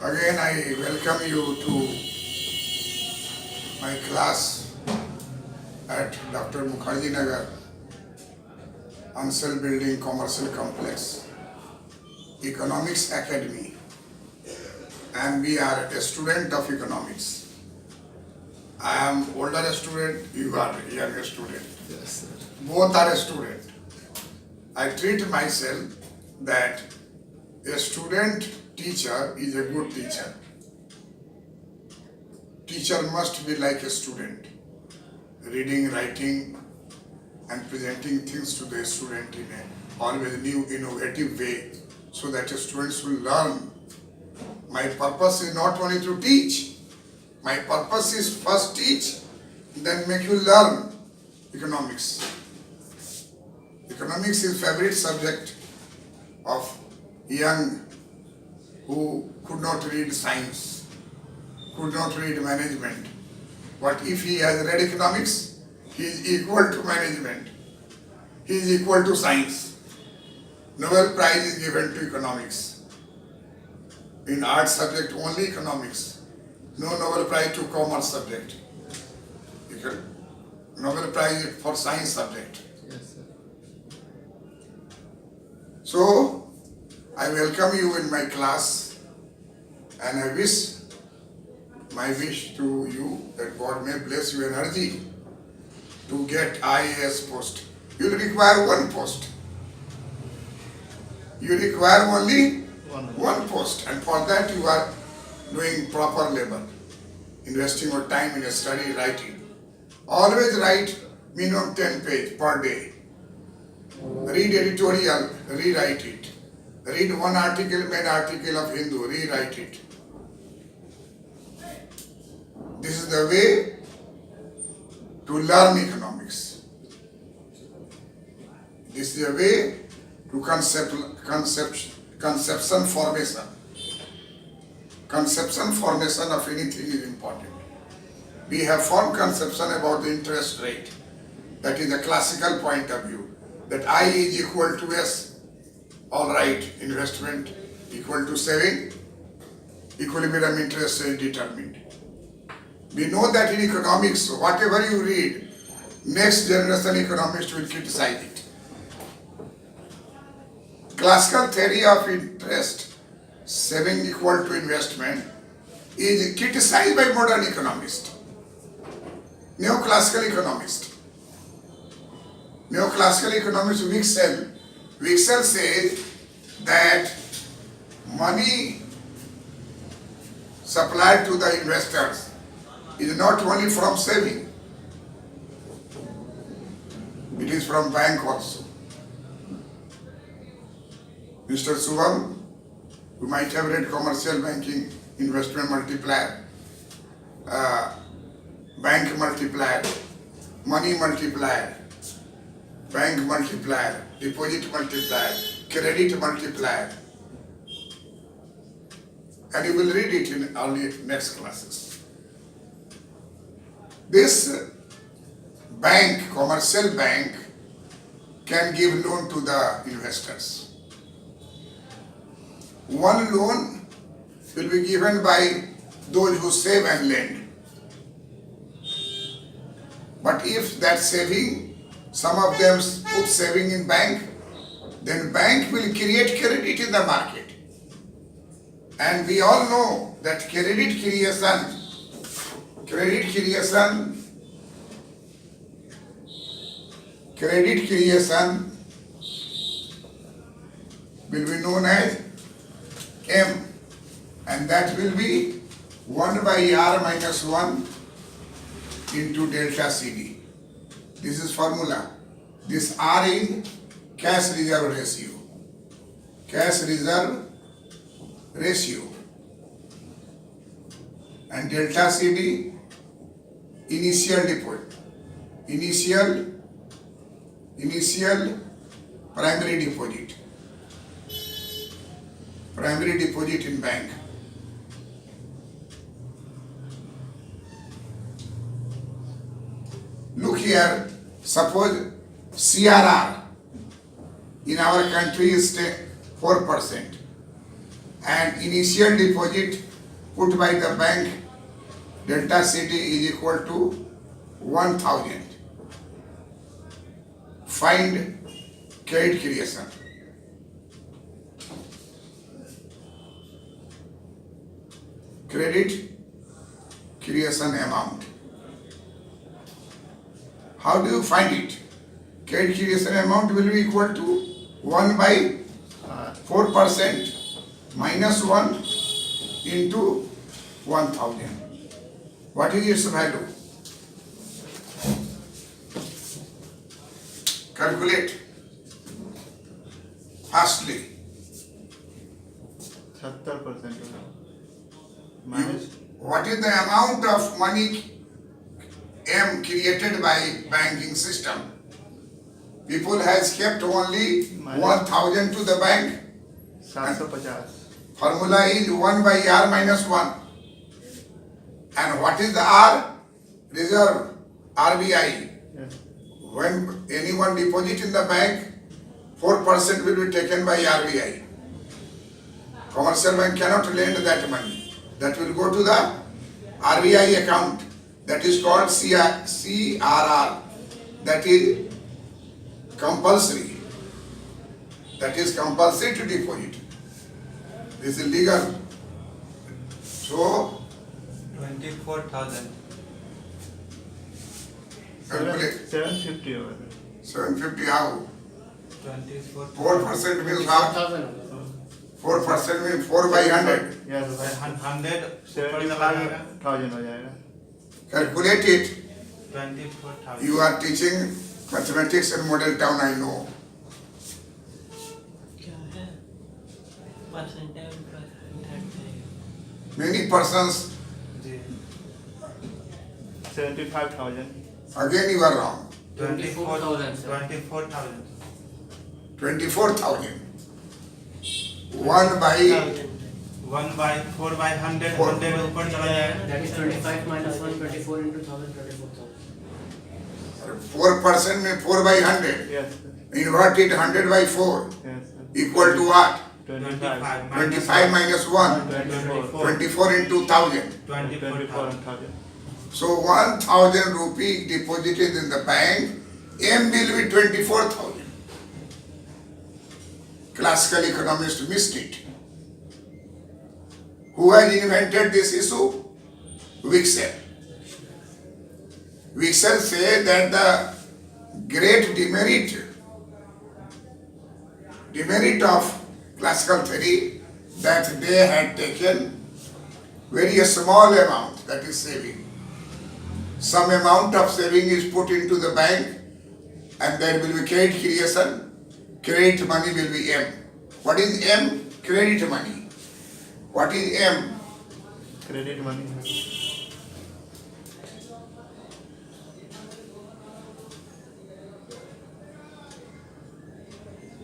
Again, I welcome you to my class at Dr. Mukherjee Nagar, Ansel Building Commercial Complex, Economics Academy, and we are a student of economics. I am older student, you are a younger student. Yes, sir. Both are a student. I treat myself that a student teacher is a good teacher. Teacher must be like a student, reading, writing, and presenting things to the student in a always new, innovative way, so that the students will learn. My purpose is not only to teach. My purpose is first teach, then make you learn economics. Economics is favorite subject of young who could not read science, could not read management. But if he has read economics, he is equal to management. He is equal to science. Nobel Prize is given to economics. In art subject only economics. No Nobel Prize to commerce subject. Nobel Prize for science subject. Yes, sir. So, I welcome you in my class, and I wish, my wish to you that God may bless your energy to get IAS post. You will require one post. You require only one post, and for that you are doing proper labor, investing your time in a study, writing. Always write minimum 10 pages per day. Read editorial, rewrite it. Read one article, main article of Hindu, rewrite it. This is the way to learn economics. This is the way to conception formation. Conception formation of anything is important. We have formed conception about the interest rate. That is the classical point of view. That I is equal to S. All right, investment equal to saving. Equilibrium interest rate determined. We know that in economics, whatever you read, next generation economists will criticize it. Classical theory of interest, saving equal to investment, is criticized by modern economists. Neoclassical economist. Neoclassical economist Wicksell says that money supplied to the investors is not only from saving, it is from bank also. Mr. Subham, you might have read Commercial Banking Investment Multiplier, Bank Multiplier, Money Multiplier, Bank Multiplier, Deposit Multiplier, Credit Multiplier. And you will read it in early next classes. This bank, commercial bank, can give loan to the investors. One loan will be given by those who save and lend. But if that saving, some of them put saving in bank, then bank will create credit in the market. And we all know that credit creation will be known as M, and that will be 1 by R minus 1 into delta CD. This is formula. This R is cash reserve ratio. Cash reserve ratio. And delta CD, initial deposit. Initial primary deposit. Primary deposit in bank. Look here, suppose CRR in our country is 4% and initial deposit put by the bank delta CD is equal to 1000. Find credit creation. Credit creation amount. How do you find it? Credit creation amount will be equal to 1 by 4% minus 1 into 1000. What is its value? Calculate. Firstly, 70% minus what is the amount of money M created by banking system? People has kept only 1000 to the bank. 750. Formula is 1 by R minus 1. And what is the R? Reserve, RBI. Yes. When anyone deposit in the bank, 4% will be taken by RBI. Commercial bank cannot lend that money. That will go to the RBI account. That is called CRR. That is compulsory. That is compulsory to deposit. This is legal. So, 24,000. calculate. 750 over there. 750 how? 24,000. 4% means how? 4% means 4 by 100. Yes. 100 75,000 हो जाएगा. Calculate it. 24,000. You are teaching mathematics in model town, I know. Many persons, 75,000. again you are wrong. 24,000. 24,000. 24,000. 1 by 1 by 4 by 100. 4. 100 ऊपर चला जाएगा. That is 25 minus 1, 24 into 1000, 24,000. 4% means 4 by 100. Yes. Invert it 100 by 4. Yes. Equal to what? 25. 25 minus 1. 24. 24 into 1000. 24,000. So 1000 rupee deposited in the bank, M will be 24,000. Classical economists missed it. Who has invented this issue? Wicksell. Wicksell said that the great demerit of classical theory that they had taken very small amount, that is saving. Some amount of saving is put into the bank and there will be credit creation. Credit money will be M. What is M? Credit money. What is M? Credit money.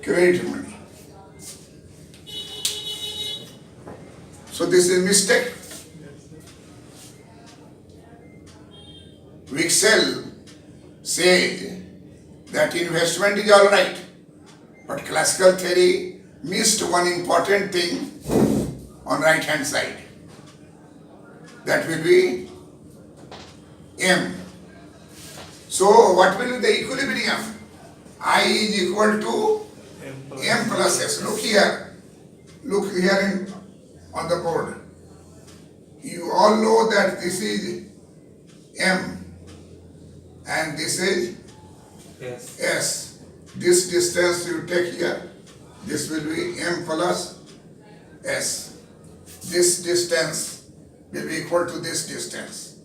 Credit money. So this is mistake. Wicksell said that investment is all right, but classical theory missed one important thing on right hand side. That will be M. So what will be the equilibrium? I is equal to M plus S. Look here. Look here on the board. You all know that this is M and this is Yes. S. This distance you take here, this will be M plus S. This distance will be equal to this distance.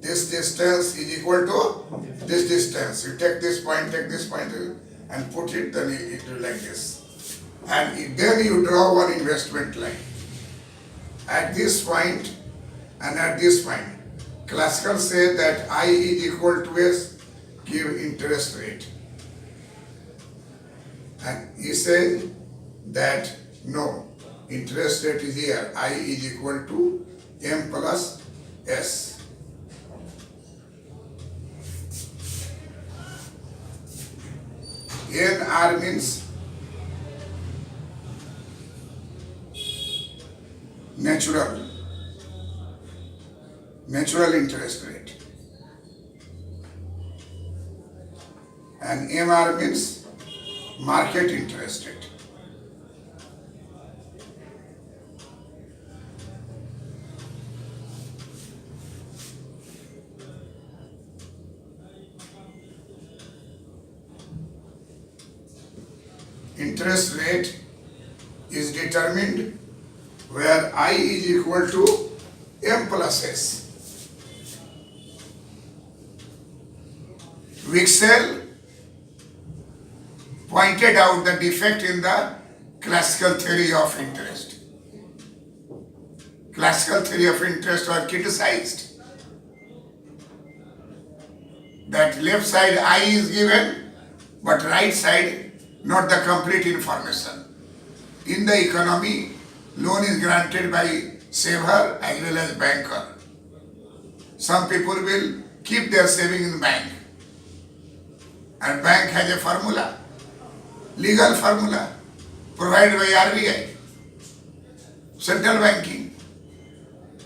This distance is equal to this distance. You take this point and put it, then it will like this. And then you draw one investment line. At this point and at this point, classical say that I is equal to S, give interest rate. And he said that no, interest rate is here, I is equal to M plus S. NR means natural. natural interest rate. And MR means market interest rate. Interest rate is determined where I is equal to M plus S. Wicksell pointed out the defect in the classical theory of interest. Classical theory of interest was criticized that left side I is given, but right side not the complete information. In the economy, loan is granted by saver as well as banker. Some people will keep their saving in the bank, and bank has a formula, legal formula provided by RBI, central banking.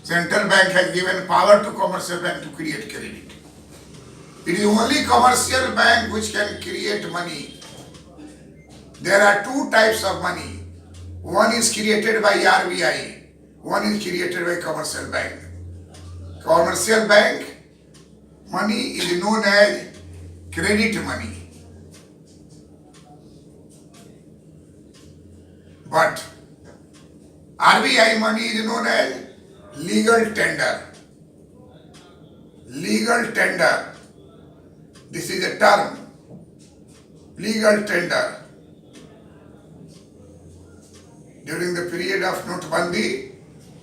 Central bank has given power to commercial bank to create credit. It is only commercial bank which can create money. There are two types of money. One is created by RBI, one is created by commercial bank. Commercial bank money is known as credit money. But RBI money is known as legal tender. Legal tender. This is a term. Legal tender. During the period of Notbandi,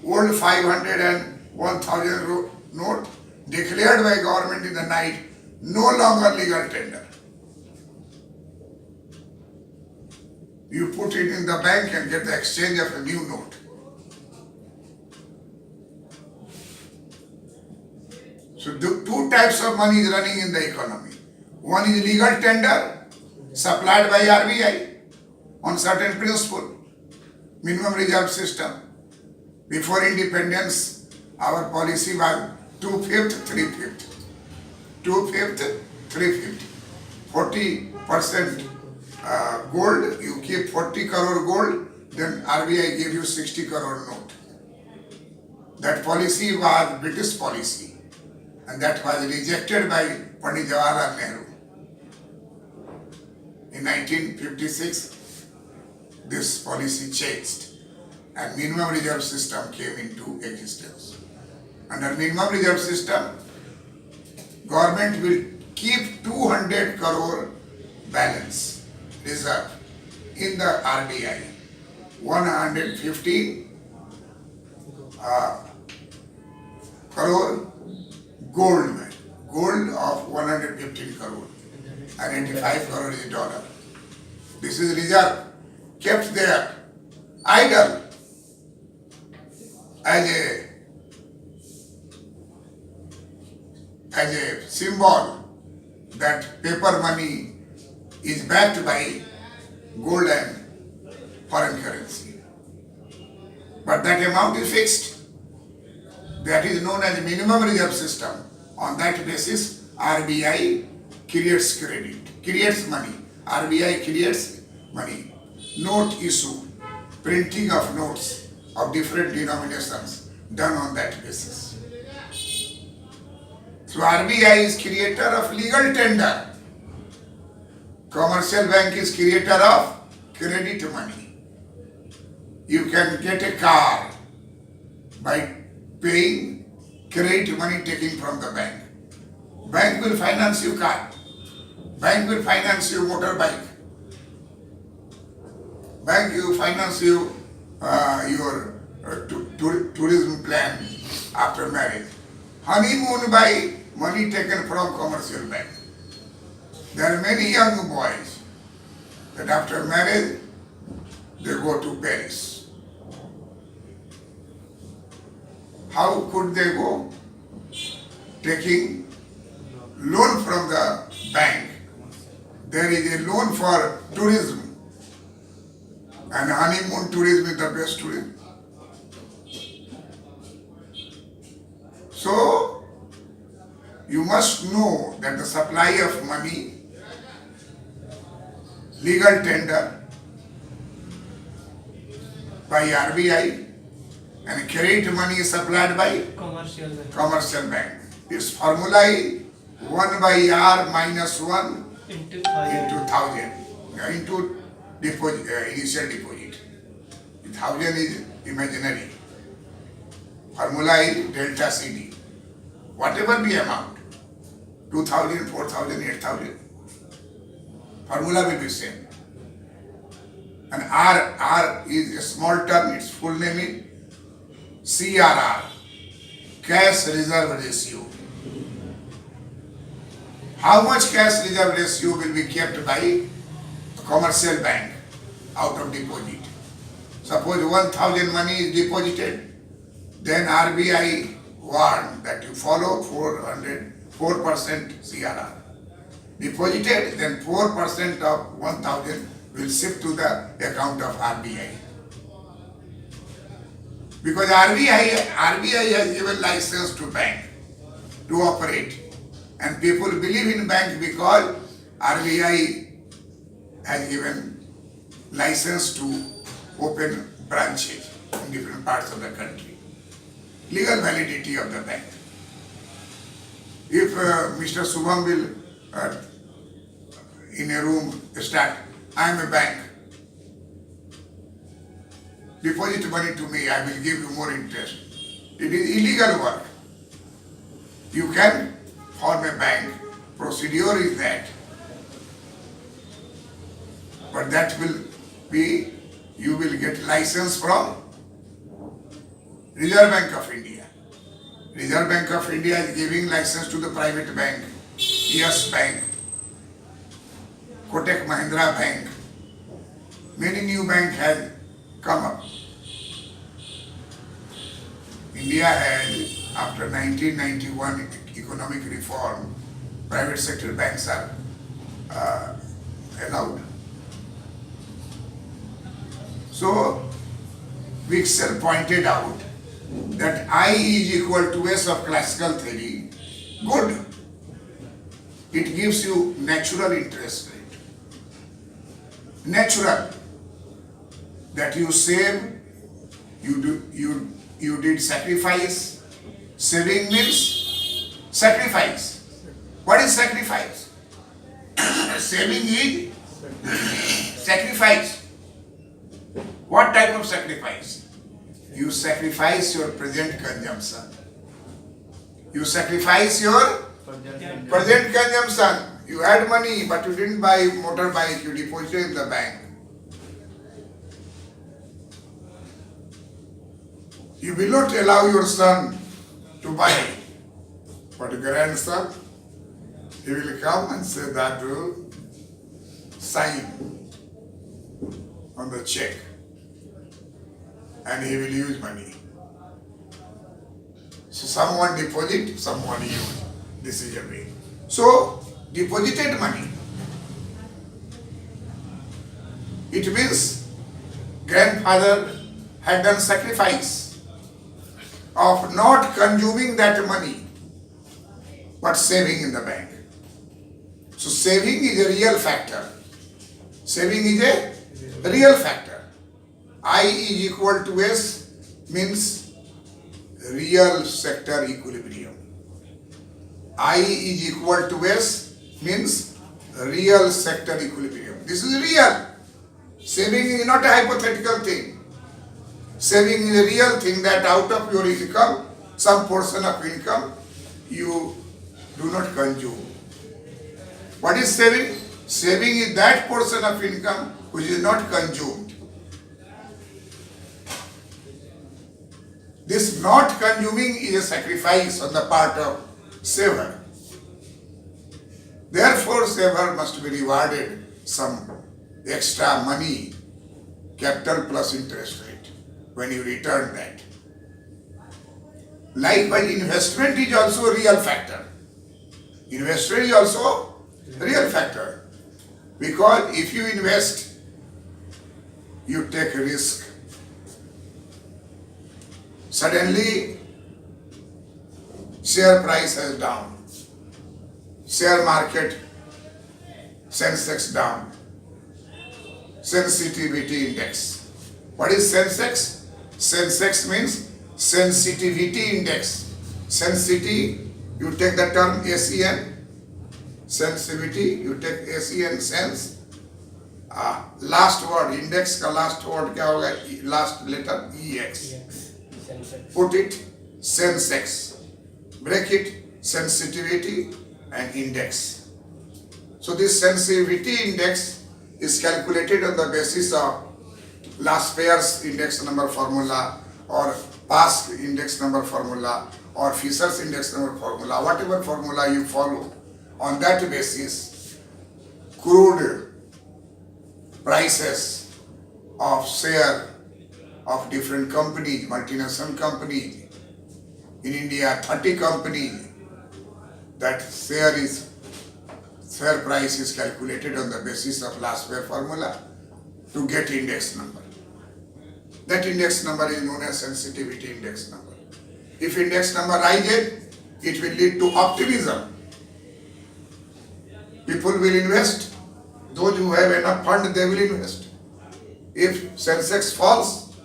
old 500 and 1000 note declared by government in the night no longer legal tender. You put it in the bank and get the exchange of a new note. So the two types of money is running in the economy. One is legal tender supplied by RBI on certain principle. Minimum reserve system. Before independence, our policy was 2/5, 3/5. 2/5, 3/5. 40% gold, you keep 40 crore gold, then RBI gave you 60 crore note. That policy was British policy, and that was rejected by Pandit Jawaharlal Nehru. In 1956, this policy changed and minimum reserve system came into existence. Under minimum reserve system, government will keep 200 crore balance reserve in the RBI, 115 crore gold of 115 crore and 85 crore is dollar. This is reserve kept there idle as a symbol that paper money is backed by gold and foreign currency. But that amount is fixed. That is known as minimum reserve system. On that basis, RBI creates credit, creates money. RBI creates money. Note issue, printing of notes of different denominations done on that basis. So RBI is creator of legal tender. Commercial bank is creator of credit money. You can get a car by paying credit money taken from the bank. Bank will finance you car. Bank will finance you motorbike. Bank will finance you your tourism plan after marriage. Honeymoon by money taken from commercial bank. There are many young boys that after marriage they go to Paris. How could they go? Taking loan from the bank. There is a loan for tourism, and honeymoon tourism is the best tourism. So you must know that the supply of money, legal tender by RBI and credit money is supplied by Commercial bank. commercial bank. Its formula is 1 by R minus 1 Into into 1000. 1000 into deposit, initial deposit. 1000 is imaginary. Formula is delta CD. Whatever the amount, 2000, 4000, 8000, formula will be same. And R is a small term, its full name is CRR, cash reserve ratio. How much cash reserve ratio will be kept by a commercial bank out of deposit? Suppose 1000 money is deposited, then RBI warned that you follow 4% CRR. Deposited, then 4% of 1000 will shift to the account of RBI. Because RBI has given license to bank to operate. And people believe in bank because RBI has given license to open branches in different parts of the country. Legal validity of the bank. If Mr. Subham will in a room start, I am a bank, deposit money to me, I will give you more interest. It is illegal work. You can form a bank, procedure is that. But that will be, you will get license from Reserve Bank of India. Reserve Bank of India is giving license to the private bank, Yes Bank, Kotak Mahindra Bank. Many new banks have come up. India had, after 1991 economic reform, private sector banks are allowed. So, Wicksell pointed out that I is equal to S of classical theory. Good. It gives you natural interest rate. Natural. That you save, you did sacrifice. Saving means sacrifice. What is sacrifice? Saving is sacrifice. What type of sacrifice? You sacrifice your present consumption. You sacrifice your present consumption. You had money, but you didn't buy motorbike, you deposited in the bank. You will not allow your son to buy, but grandson, he will come and say that will sign on the check, and he will use money. So someone deposit, someone use. This is your way. So deposited money, it means grandfather had done sacrifice of not consuming that money, but saving in the bank. So saving is a real factor. Saving is a real factor. I is equal to S means real sector equilibrium. I is equal to S means real sector equilibrium. This is real. Saving is not a hypothetical thing. Saving is a real thing that out of your income, some portion of income, you do not consume. What is saving? Saving is that portion of income which is not consumed. This not consuming is a sacrifice on the part of saver. Therefore, saver must be rewarded some extra money, capital plus interest rate, when you return that. Likewise, investment is also a real factor. Investment is also a real factor. Because if you invest, you take risk. Suddenly, share price has down. share market Sensex down. Sensitivity index. What is Sensex? Sensex means sensitivity index. Sensitivity, you take the term SEN. Sensitivity, you take SEN, sense. Last word, index का last word क्या होगा? Last letter EX. Sensex. Put it Sensex. Break it sensitivity and index. So this sensitivity index is calculated on the basis of last pair's index number formula or past index number formula or Fisher's index number formula, whatever formula you follow. On that basis, crude prices of share of different companies, multinational companies, in India 30 companies, that share price is calculated on the basis of last pair formula to get index number. That index number is known as sensitivity index number. If index number rises, it will lead to optimism. People will invest. Those who have enough fund, they will invest. If Sensex falls,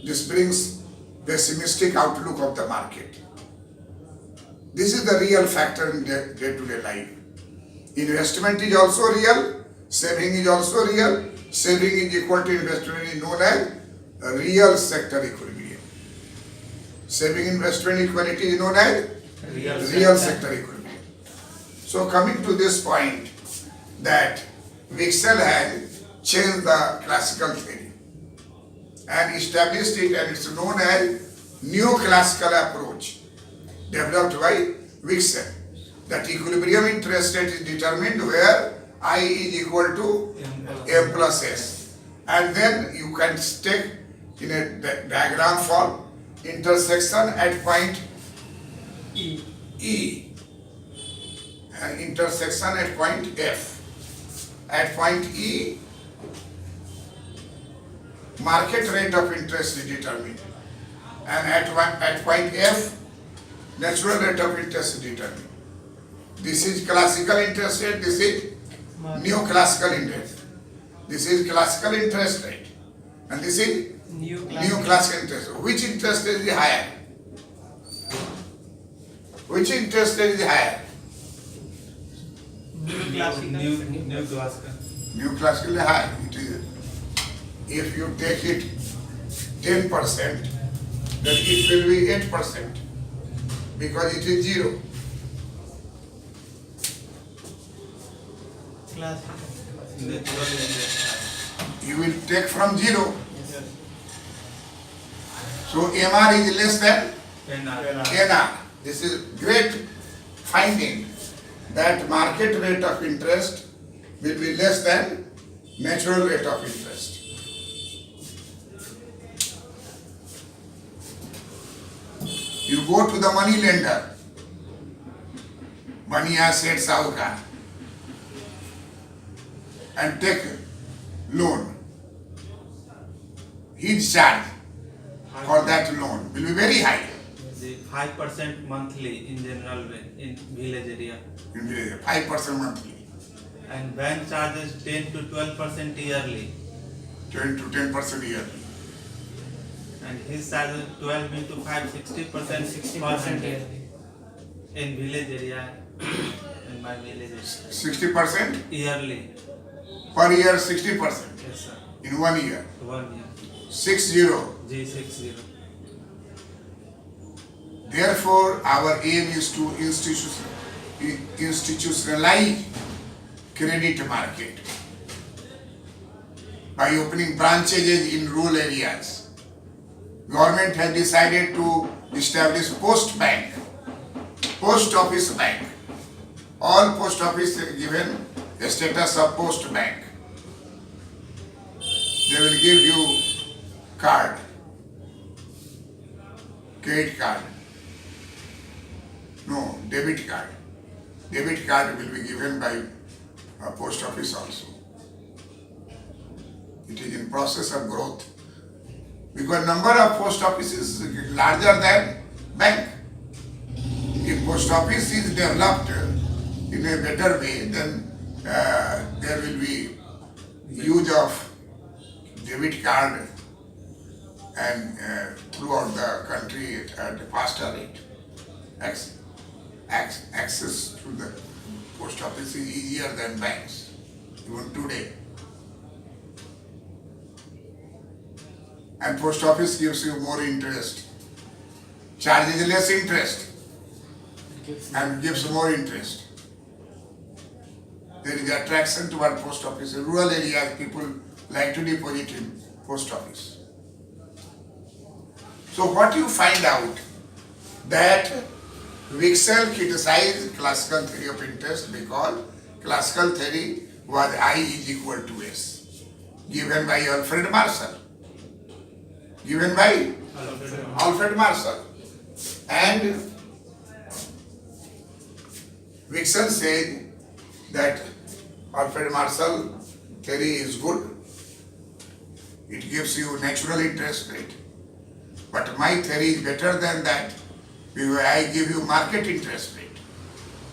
this brings pessimistic outlook of the market. This is the real factor in day-to-day life. Investment is also real, saving is also real. Saving is equal to investment is known as real sector equilibrium. Saving investment equality is known as real sector equilibrium. So coming to this point, that Wicksell has changed the classical theory and established it, and it's known as neoclassical approach developed by Wicksell. That equilibrium interest rate is determined where I is equal to M plus S. And then you can take in a diagram form intersection at point E and intersection at point F. At point E, market rate of interest is determined, and at point F, natural rate of interest is determined. This is classical interest rate, this is neoclassical interest. This is classical interest rate, and this is neoclassical interest rate. Which interest rate is higher? Which interest rate is higher? New classical. Neoclassical is higher. It is. If you take it 10%, then it will be 8% because it is 0. You will take from 0. So MR is less than NR. This is great finding that market rate of interest will be less than natural rate of interest. You go to the money lender, Baniya Seth Sahukar, and take loan. His charge for that loan will be very high. The 5% monthly in general way in village area. In village, 5% monthly, And bank charges 10 to 12% yearly. 10 to 10% yearly. And his charges 12 into 5, 60%, 60% yearly. in village area. In my village area. 60% Yearly. per year, 60% Yes, sir. in 1 year. 1 year. 60. G60. Therefore, our aim is to institutionalize credit market by opening branches in rural areas. Government has decided to establish post bank, post office bank. All post office are given a status of post bank. They will give you card, credit card. No, debit card. Debit card will be given by a post office also. It is in process of growth because number of post offices is larger than bank. If post office is developed in a better way, then there will be use of debit card and throughout the country at a faster rate. Access to the post office is easier than banks, even today. And post office gives you more interest, charges less interest and gives more interest. There is attraction toward post office. In rural areas, people like to deposit in post office. So what you find out that Wicksell criticized classical theory of interest because classical theory was I is equal to S, given by Alfred Marshall. Given by Alfred Marshall. And Wicksell said that Alfred Marshall theory is good. It gives you natural interest rate. But my theory is better than that because I give you market interest rate.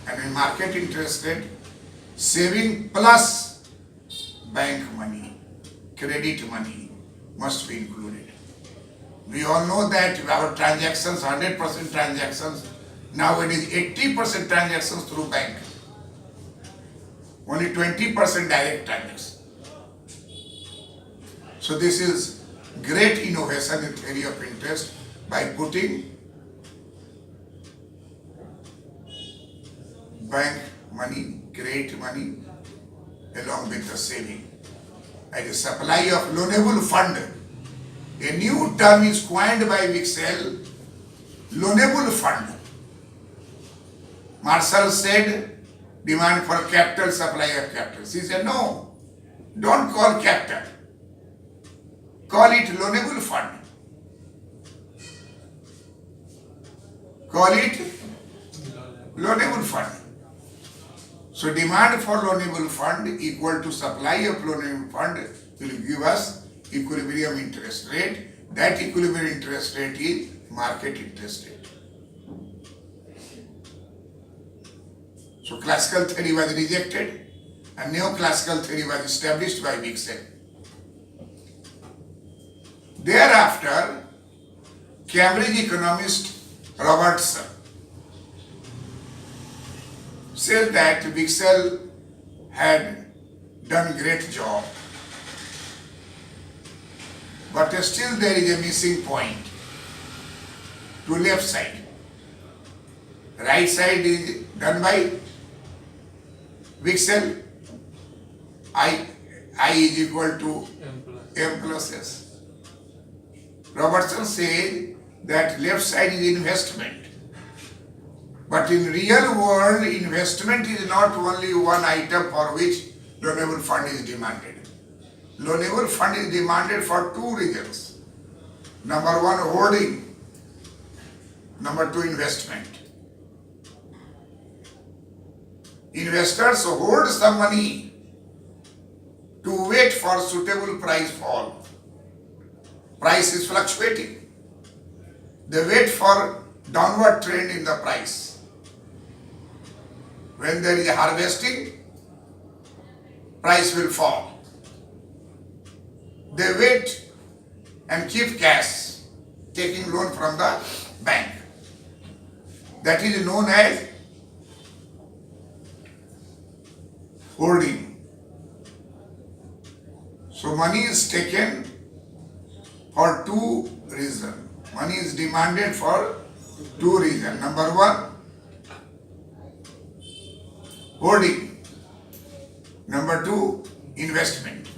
And in market interest rate, saving plus bank money, credit money must be included. We all know that our transactions, 100% transactions, nowadays 80% transactions through bank. Only 20% direct transactions. So this is great innovation in theory of interest by putting bank money, credit money along with the saving. As a supply of loanable fund, a new term is coined by Wicksell, loanable fund. Marshall said, demand for capital, supply of capital. He said, no, don't call capital. Call it loanable fund. Call it loanable fund. So demand for loanable fund equal to supply of loanable fund will give us equilibrium interest rate. That equilibrium interest rate is market interest rate. So classical theory was rejected and neoclassical theory was established by Wicksell. Thereafter, Cambridge economist Robertson said that Wicksell had done great job, but still there is a missing point to left side. Right side is done by Wicksell. I is equal to M plus S. Robertson said that left side is investment. But in real world, investment is not only one item for which loanable fund is demanded. Loanable fund is demanded for two reasons. Number one, hoarding. Number two, investment. Investors hoard some money to wait for suitable price fall. Price is fluctuating. They wait for downward trend in the price. When there is a harvesting, price will fall. They wait and keep cash, taking loan from the bank. That is known as hoarding. So money is taken for two reasons. Money is demanded for two reasons. Number one, hoarding. Number two, investment.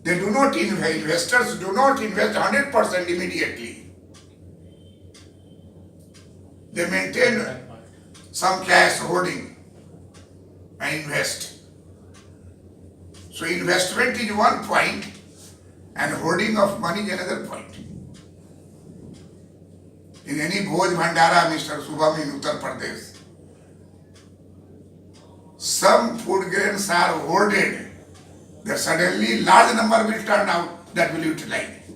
They do not invest, investors do not invest 100% immediately. They maintain some cash hoarding and invest. So investment is one point and hoarding of money is another point. In any Bhoj Bhandara, Mr. Subham in Uttar Pradesh, some food grains are hoarded that suddenly large number will turn out that will utilize.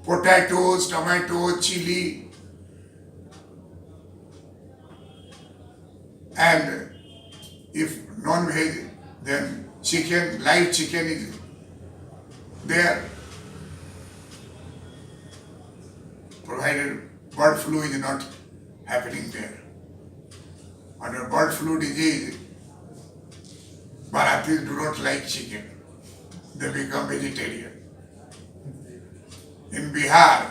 Potatoes, tomatoes, chili. And if non-veg, then chicken, live chicken is there, provided bird flu is not happening there. Under bird flu disease, Bharatis do not like chicken. They become vegetarian. In Bihar,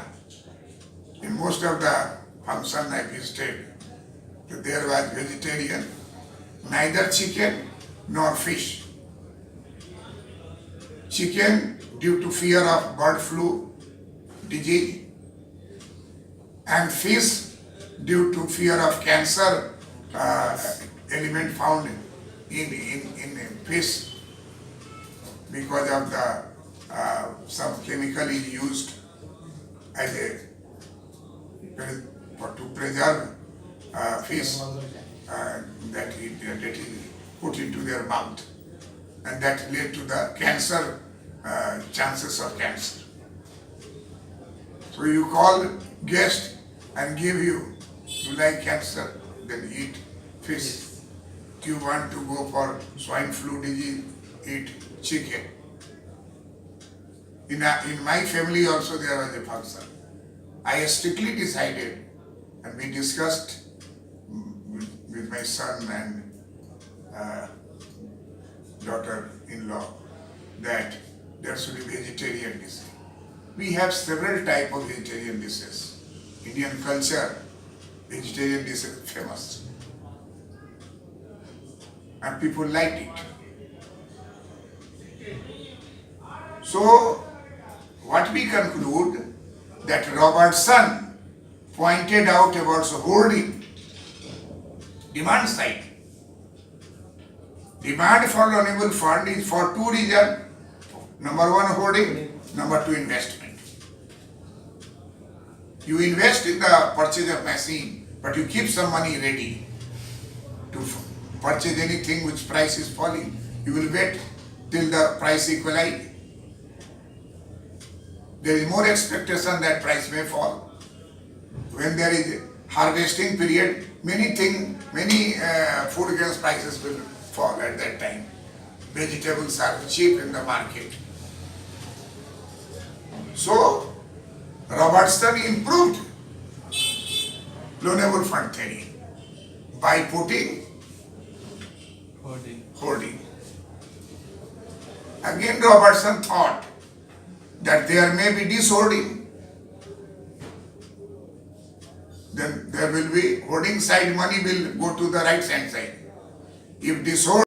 in most of the functions I visited, there was vegetarian, neither chicken nor fish. Chicken due to fear of bird flu disease, and fish due to fear of cancer element found in fish because of the some chemical is used as a to preserve fish that is put into their mouth, and that led to the cancer chances of cancer. So you call guest and give you like cancer, then eat fish. You want to go for swine flu disease, eat chicken. In my family also there was a function. I strictly decided, and we discussed with my son and daughter-in-law, that there should be vegetarian dishes. We have several types of vegetarian dishes. Indian culture, vegetarian dishes famous. And people liked it. So, what we conclude, that Robertson pointed out about the hoarding, demand side. Demand for loanable fund is for two reasons. Number one, hoarding. Number two, investment. You invest in the purchase of machine, but you keep some money ready to purchase anything which price is falling. You will wait till the price equalize. There is more expectation that price may fall. When there is harvesting period, many food grains prices will fall at that time. Vegetables are cheap in the market. So, Robertson improved loanable fund theory by putting hoarding. Again, Robertson thought that there may be dishoarding. Then there will be hoarding side, money will go to the right hand side. If dishoard